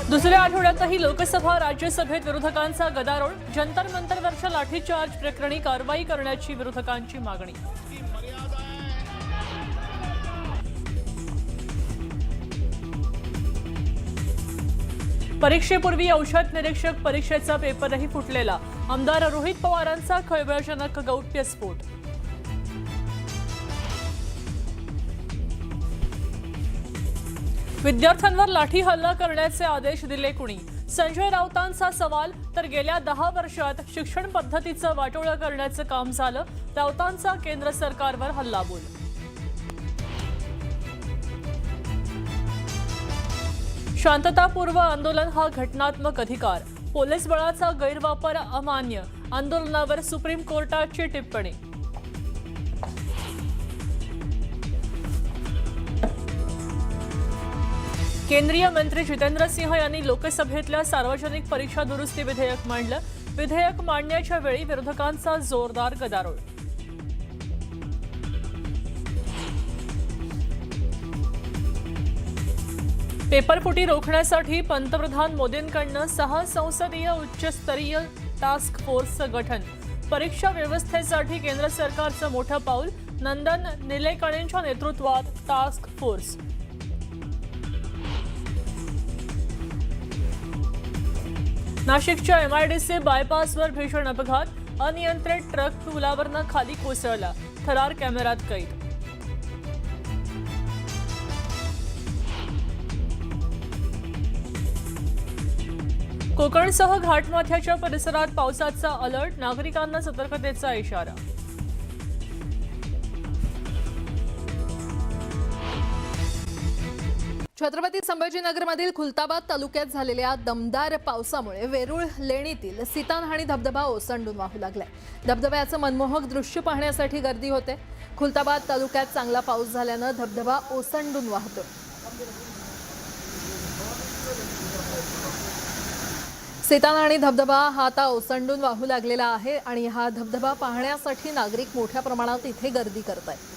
दुसऱ्या आठवड्यातही लोकसभा राज्यसभेत विरोधकांचा गदारोळ। जंतर मंतरवरच्या लाठीचार्ज प्रकरणी कारवाई करण्याची विरोधकांची मागणी। परीक्षेपूर्वी औषध निरीक्षक परीक्षेचा पेपरही फुटलेला। आमदार रोहित पवारांचा खळबळजनक गौप्यस्फोट। विद्यार्थ्यांवर लाठी हल्ला करण्याचे आदेश दिले कुणी? संजय राऊतांचा सवाल। तर गेल्या 10 वर्षात शिक्षण पद्धतीचं वाटोळं करण्याचं काम झालं। राऊतांचा केंद्र सरकारवर हल्लाबोल। शांततापूर्व आंदोलन हा घटनात्मक अधिकार। पोलीस बळाचा गैरवापर अमान्य। आंदोलनावर सुप्रीम कोर्टाची टिप्पणी। केंद्रीय मंत्री जितेंद्र सिंह यांनी लोकसभेतल्या सार्वजनिक परीक्षा दुरुस्ती विधेयक मांडलं। विधेयक मांडण्याच्या वेळी विरोधकांचा जोरदार गदारोळ। पेपरफुटी रोखण्यासाठी पंतप्रधान मोदींकडून 6 संसदीय उच्चस्तरीय टास्क फोर्सचं गठन। परीक्षा व्यवस्थेसाठी केंद्र सरकारचं मोठं पाऊल। नंदन निलेकणींच्या नेतृत्वात टास्क फोर्स। नाशिकच्या MIDC बायपासवर भीषण अपघात। अनियंत्रित ट्रक पुलावरनं खाली कोसळला। थरार कॅमेऱ्यात कैद। कोकणसह घाटमाथ्याच्या परिसरात पावसाचा अलर्ट। नागरिकांना सतर्कतेचा इशारा। छत्रपती संभाजीनगरमधील खुलताबाद तालुक्यात झालेल्या दमदार पावसामुळे वेरूळ लेणीतील सीतानहाणी धबधबा ओसंडून वाहू लागलाय। धबधब्याचं मनमोहक दृश्य पाहण्यासाठी गर्दी होते। खुलताबाद तालुक्यात चांगला पाऊस झाल्यानं धबधबा ओसंडून वाहतो। सीतानहाणी धबधबा हा आता ओसंडून वाहू लागलेला आहे आणि हा धबधबा पाहण्यासाठी नागरिक मोठ्या प्रमाणात इथे गर्दी करत आहेत।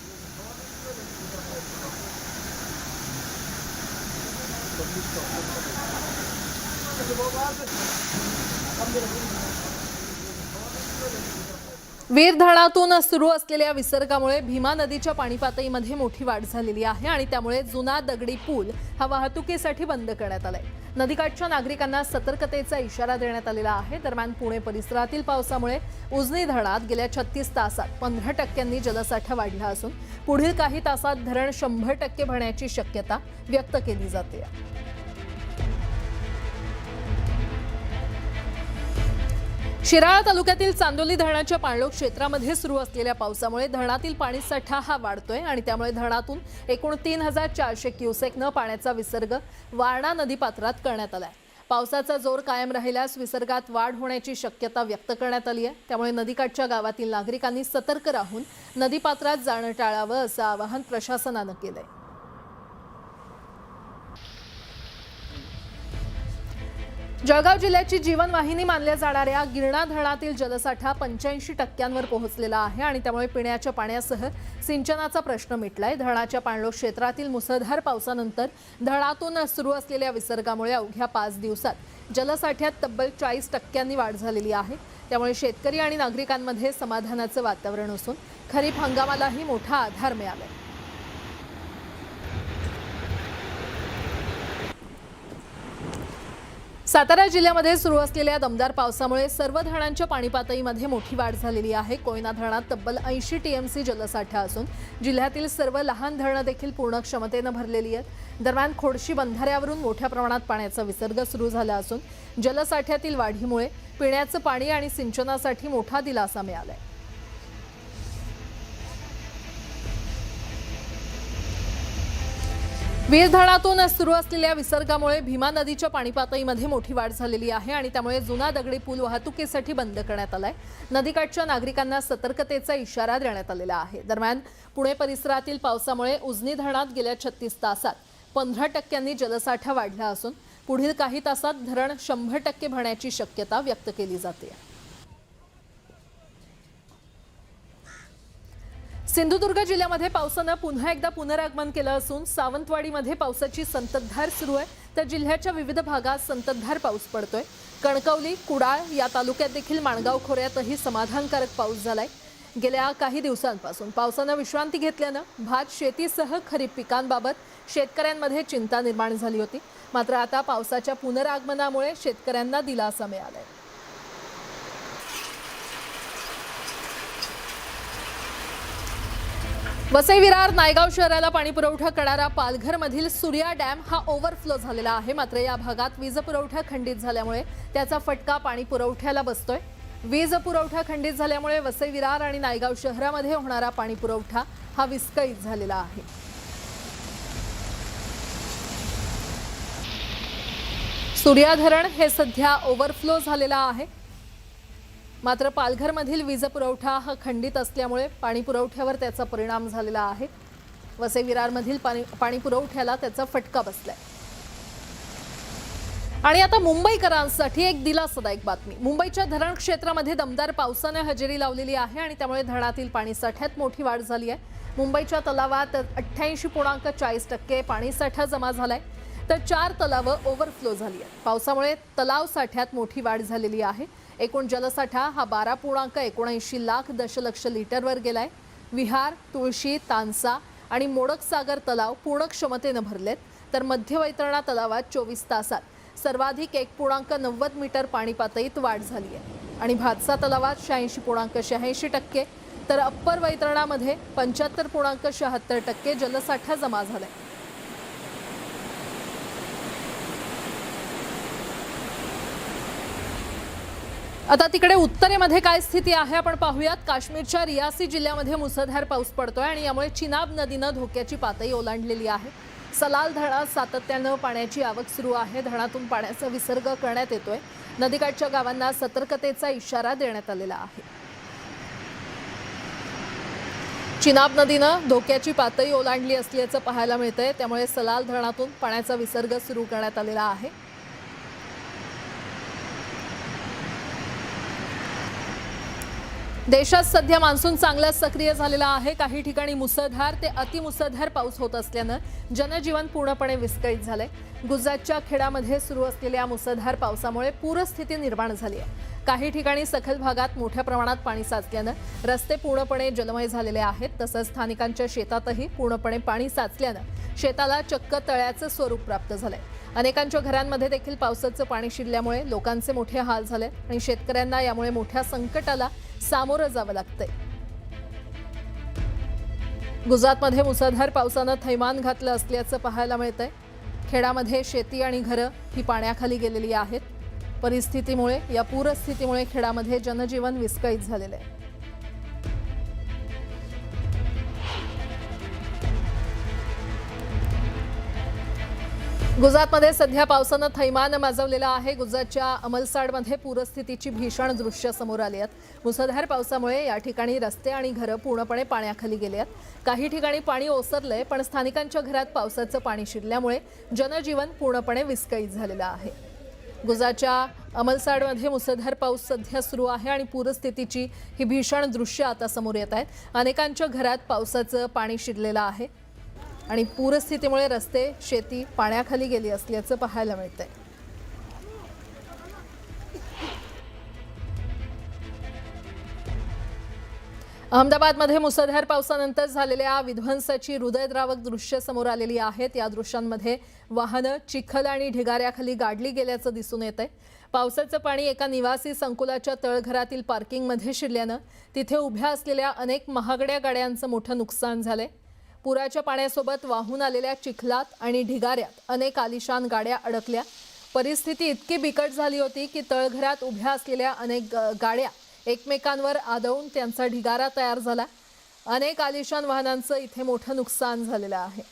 वीर धरणातून सुरू असलेल्या विसर्गामुळे भीमा नदीच्या पाणी पातळीमध्ये मोठी वाढ झालेली आहे आणि त्यामुळे जुना दगडी पूल हा वाहतुकीसाठी बंद करण्यात आलाय। नदीकाठच्या नागरिकांना सतर्कतेचा इशारा देण्यात आलेला आहे। दरम्यान पुणे परिसरातील पावसामुळे उजनी धरणात गेल्या 36 तासात 15% जलसाठा वाढला असून पुढील काही तासात धरण 100% भरण्याची शक्यता व्यक्त केली जाते। शिराळा तालुक्यातील चांदोली धरणाच्या पाणलोट क्षेत्रामध्ये सुरू असलेल्या पावसामुळे धरणातील पाणीसाठा हा वाढतोय आणि त्यामुळे धरणातून एकूण 3400 क्युसेकनं पाण्याचा विसर्ग वारणा नदीपात्रात करण्यात आलाय। पावसाचा जोर कायम राहिल्यास विसर्गात वाढ होण्याची शक्यता व्यक्त करण्यात आली आहे। त्यामुळे नदीकाठच्या गावातील नागरिकांनी सतर्क राहून नदीपात्रात जाणं टाळावं असं आवाहन प्रशासनानं केलंय। जळगाव जिल्ह्याची जीवनवाहिनी मानल्या जाणाऱ्या गिरणा धरणातील जलसाठा 85% पोहोचलेला आहे आणि त्यामुळे पिण्याच्या पाण्यासह सिंचनाचा प्रश्न मिटलाय। धरणाच्या पाणलोट क्षेत्रातील मुसळधार पावसानंतर धरणातून सुरू असलेल्या विसर्गामुळे अवघ्या 5 दिवसात जलसाठ्यात तब्बल 40% वाढ झालेली आहे। त्यामुळे शेतकरी आणि नागरिकांमध्ये समाधानाचं वातावरण असून खरीप हंगामालाही मोठा आधार मिळाला। सातारा जिल्ह्यामध्ये सुरू असलेल्या दमदार पावसामुळे सर्व धरणांच्या पाणी पातळीमध्ये मोठी वाढ झालेली आहे। कोयना धरणात तब्बल 80 TMC जलसाठा असून जिल्ह्यातील सर्व लहान धरणं देखील पूर्ण क्षमतेनं भरलेली आहेत। दरम्यान खोडशी बंधाऱ्यावरून मोठ्या प्रमाणात पाण्याचा विसर्ग सुरू झाला असून जलसाठ्यातील वाढीमुळे पिण्याचं पाणी आणि सिंचनासाठी मोठा दिलासा मिळाला आहे। वीर धरणातून सुरू असलेल्या विसर्गामुळे भीमा नदीच्या पाणी पातळीमध्ये मोठी वाढ झालेली आहे आणि त्यामुळे जुना दगडी पूल वाहतुकीसाठी बंद करण्यात आलाय। नदीकाठच्या नागरिकांना सतर्कतेचा इशारा देण्यात आलेला आहे। दरम्यान पुणे परिसरातील पावसामुळे उजनी धरणात गेल्या 36 तासात 15% जलसाठा वाढला असून पुढील काही तासात धरण 100% भरण्याची शक्यता व्यक्त केली जाते। सिंधुदुर्ग जिल्ह्यामध्ये पावसानं पुन्हा एकदा पुनरागमन केलं असून सावंतवाडीमध्ये पावसाची संततधार सुरू आहे, तर जिल्ह्याच्या विविध भागात संततधार पाऊस पडतोय। कणकवली, कुडाळ या तालुक्यात देखील माणगाव खोऱ्यातही समाधानकारक पाऊस झालाय। गेल्या काही दिवसांपासून पावसानं विश्रांती घेतल्यानं भात शेतीसह खरीप पिकांबाबत शेतकऱ्यांमध्ये चिंता निर्माण झाली होती। मात्र आता पावसाच्या पुनरागमनामुळे शेतकऱ्यांना दिलासा मिळालाय। वसई विरार नायगाव शहराला पाणी पुरवठा करणारा पालघरमधील सूर्या डॅम हा ओव्हरफ्लो झालेला आहे। मात्र या भागात वीज पुरवठा खंडित झाल्यामुळे त्याचा फटका पाणी पुरवठ्याला बसतोय। वीज पुरवठा खंडित झाल्यामुळे वसई विरार आणि नायगाव शहरामध्ये होणारा पाणी पुरवठा हा विस्कळीत झालेला आहे। सूर्या धरण हे सध्या ओव्हरफ्लो झालेला आहे। मात्र पालघरमधील वीज पुरवठा हा खंडित असल्यामुळे पाणी पुरवठ्यावर त्याचा परिणाम झालेला आहे। वसई विरारमधील पाणी पुरवठ्याला त्याचा फटका बसलाय। आणि आता मुंबईकरांसाठी एक दिलासादायक बातमी। मुंबईच्या धरण क्षेत्रामध्ये दमदार पावसाने हजेरी लावलेली आहे आणि त्यामुळे धरणातील पाणीसाठ्यात मोठी वाढ झाली आहे। मुंबईच्या तलावात 88.40% पाणीसाठा जमा झालाय, तर 4 तलावं ओव्हरफ्लो झाली आहेत। पावसामुळे तलाव साठ्यात मोठी वाढ झालेली आहे। एकूण जलसाठा हा 12.79 लाख दशलक्ष लिटरवर गेलाय। विहार, तुळशी, तानसा आणि मोडकसागर तलाव पूर्ण क्षमतेने भरलेत, तर मध्य वैतरणा तलावात 24 तासात सर्वाधिक 1.90 मीटर पाणी पातळीत वाढ झाली आहे। आणि भातसा तलावात 86.86%, तर अप्पर वैतरणामध्ये 75.76% जलसाठा जमा झालाय। आता तिकडे उत्तरेमध्ये काय स्थिती आहे आपण पाहूयात। काश्मीरच्या रियासी जिल्ह्यामध्ये मुसळधार पाऊस पडतोय आणि यामुळे चिनाब नदीनं धोक्याची पातळी ओलांडलेली आहे। सलाल धरणात सातत्यानं पाण्याची आवक सुरू आहे। धरणातून पाण्याचा विसर्ग करण्यात येतोय। नदीकाठच्या गावांना सतर्कतेचा इशारा देण्यात आलेला आहे। चिनाब नदीनं धोक्याची पातळी ओलांडली असल्याचं पाहायला मिळतंय, त्यामुळे सलाल धरणातून पाण्याचा विसर्ग सुरू करण्यात आलेला आहे। देशात सध्या मान्सून चांगलाच सक्रिय झालेला आहे। काही ठिकाणी मुसळधार ते अतिमुसळधार पाऊस होत असल्यानं जनजीवन पूर्णपणे विस्कळीत झालंय। गुजरातच्या खेड्यामध्ये सुरू असलेल्या मुसळधार पावसामुळे पूरस्थिती निर्माण झाली आहे। काही ठिकाणी सखल भागात मोठ्या प्रमाणात पाणी साचल्यानं रस्ते पूर्णपणे जलमय झालेले आहेत। तसंच स्थानिकांच्या शेतातही पूर्णपणे पाणी साचल्यानं शेताला चक्क तळ्याचं स्वरूप प्राप्त झालंय। अनेकांच्या घरांमध्ये देखील पावसाचं पाणी शिरल्यामुळे लोकांचे मोठे हाल झाले आणि शेतकऱ्यांना यामुळे मोठ्या संकटाला सामोरं जावं लागतंय। गुजरातमध्ये मुसळधार पावसानं थैमान घातलं असल्याचं पाहायला मिळतंय। खेड्यामध्ये शेती आणि घरं ही पाण्याखाली गेलेली आहेत। परिस्थितीमुळे या पूरस्थितीमुळे खेड्यामध्ये जनजीवन विस्कळीत झालेलं आहे। गुजरातमध्ये सध्या पावसानं थैमान माजवलेलं आहे। गुजरातच्या अमलसाडमध्ये पूरस्थितीची भीषण दृश्य समोर आली आहेत। मुसळधार पावसामुळे या ठिकाणी रस्ते आणि घरं पूर्णपणे पाण्याखाली गेली आहेत। काही ठिकाणी पाणी ओसरलंय, पण स्थानिकांच्या घरात पावसाचं पाणी शिरल्यामुळे जनजीवन पूर्णपणे विस्कळीत झालेलं आहे। गुजरातच्या अमलसाडमध्ये मुसळधार पाऊस सध्या सुरू आहे आणि पूरस्थितीची ही भीषण दृश्य आता समोर येत आहेत। अनेकांच्या घरात पावसाचं पाणी शिरलेलं आहे आणि पूरस्थितीमुळे रस्ते, शेती पाण्याखाली गेली असल्याचं पाहायला मिळतंय। अहमदाबादमध्ये मुसळधार पावसानंतर झालेल्या विध्वंसाची हृदयद्रावक दृश्य समोर आलेली आहेत। या दृश्यांमध्ये वाहनं चिखल आणि ढिगाऱ्याखाली गाडली गेल्याचं दिसून येतंय। पावसाचं पाणी एका निवासी संकुलाच्या तळघरातील पार्किंगमध्ये शिरल्यानं तिथे उभ्या असलेल्या अनेक महागड्या गाड्यांचं मोठं नुकसान झालंय। पुराच्या पाण्यासोबत वाहून आलेल्या चिखलात आणि ढिगाऱ्यात अनेक आलिशान गाड्या अडकल्या। परिस्थिती इतकी बिकट झाली होती की तळघरात उभ्या असलेल्या अनेक गाड्या एकमेकांवर आदळून त्यांचा ढिगारा तयार झाला। अनेक आलिशान वाहनांचं इथे मोठं नुकसान झालेलं आहे।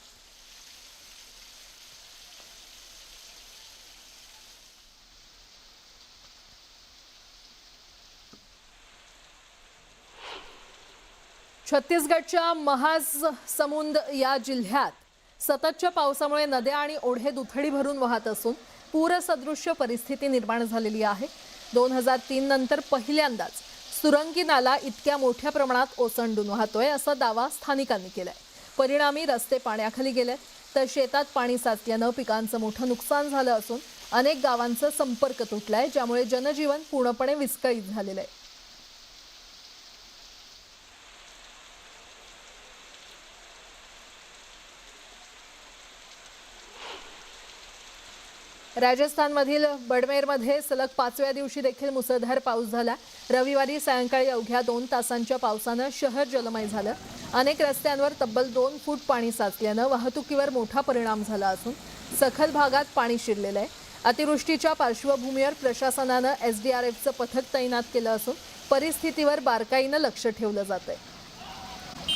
छत्तीसगडच्या महासमुंद या जिल्ह्यात सततच्या पावसामुळे नद्या आणि ओढे दुथडी भरून वाहत असून पूरसदृश्य परिस्थिती निर्माण झालेली आहे। 2003 नंतर पहिल्यांदाच सुरंगी नाला इतक्या मोठ्या प्रमाणात ओसंडून वाहतोय असा दावा स्थानिकांनी केलाय। परिणामी रस्ते पाण्याखाली गेले तर शेतात पाणी साचल्यानं पिकांचं मोठं नुकसान झालं असून अनेक गावांचा संपर्क तुटलाय, ज्यामुळे जनजीवन पूर्णपणे विस्कळीत झालेलं आहे। राजस्थानमधील बडमेरमध्ये सलग 5व्या दिवशी देखील मुसळधार पाऊस झाला। रविवारी सायंकाळी अवघ्या 2 तासांच्या पावसानं शहर जलमय झालं। अनेक रस्त्यांवर तब्बल 2 फूट पाणी साचल्यानं वाहतुकीवर मोठा परिणाम झाला असून सखल भागात पाणी शिरलेलं आहे। अतिवृष्टीच्या पार्श्वभूमीवर प्रशासनानं SDRFचं पथक तैनात केलं असून परिस्थितीवर बारकाईनं लक्ष ठेवलं जातंय।